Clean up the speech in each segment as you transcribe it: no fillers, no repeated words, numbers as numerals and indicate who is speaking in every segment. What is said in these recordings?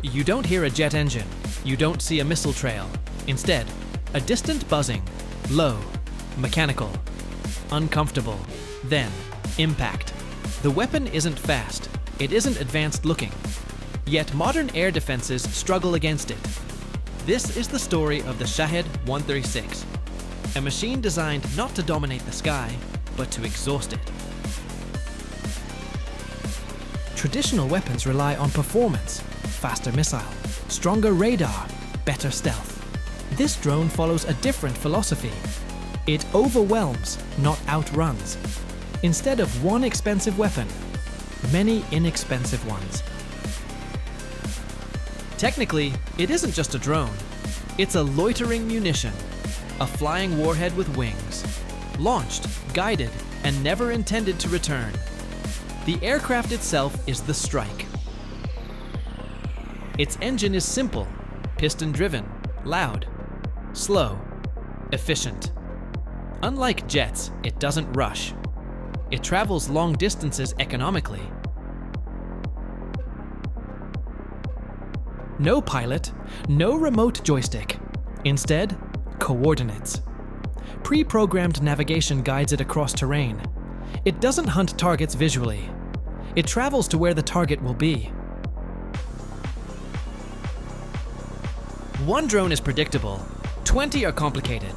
Speaker 1: You don't hear a jet engine. You don't see a missile trail. Instead, a distant buzzing, low, mechanical, uncomfortable, then impact. The weapon isn't fast. It isn't advanced looking. Yet modern air defenses struggle against it. This is the story of the Shahed-136, a machine designed not to dominate the sky, but to exhaust it. Traditional weapons rely on performance, faster missile, stronger radar, better stealth. This drone follows a different philosophy. It overwhelms, not outruns. Instead of one expensive weapon, many inexpensive ones. Technically, it isn't just a drone. It's a loitering munition, a flying warhead with wings, launched, guided, and never intended to return. The aircraft itself is the strike. Its engine is simple, piston-driven, loud, slow, efficient. Unlike jets, it doesn't rush. It travels long distances economically. No pilot, no remote joystick. Instead, coordinates. Pre-programmed navigation guides it across terrain. It doesn't hunt targets visually. It travels to where the target will be. One drone is predictable, 20 are complicated,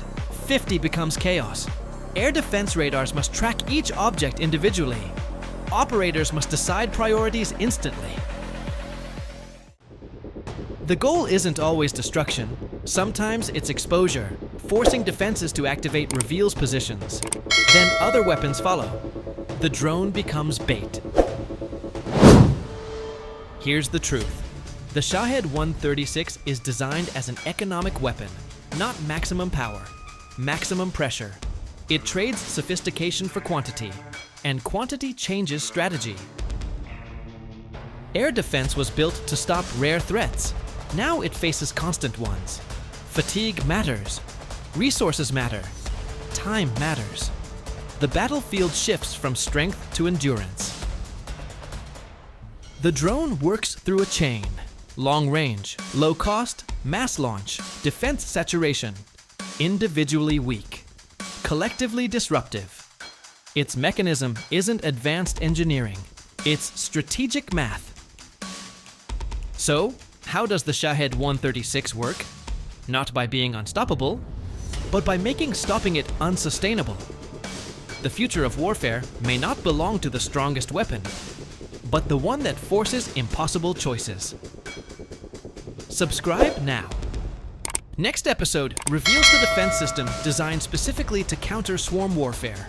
Speaker 1: 50 becomes chaos. Air defense radars must track each object individually. Operators must decide priorities instantly. The goal isn't always destruction. Sometimes it's exposure, forcing defenses to activate reveals positions. Then other weapons follow. The drone becomes bait. Here's the truth. The Shahed-136 is designed as an economic weapon, not maximum power, maximum pressure. It trades sophistication for quantity, and quantity changes strategy. Air defense was built to stop rare threats. Now it faces constant ones. Fatigue matters. Resources matter. Time matters. The battlefield shifts from strength to endurance. The drone works through a chain. Long range, low cost, mass launch, defense saturation. Individually weak. Collectively disruptive. Its mechanism isn't advanced engineering. It's strategic math. So, how does the Shahed-136 work? Not by being unstoppable, but by making stopping it unsustainable. The future of warfare may not belong to the strongest weapon, but the one that forces impossible choices. Subscribe now. Next episode reveals the defense system designed specifically to counter swarm warfare.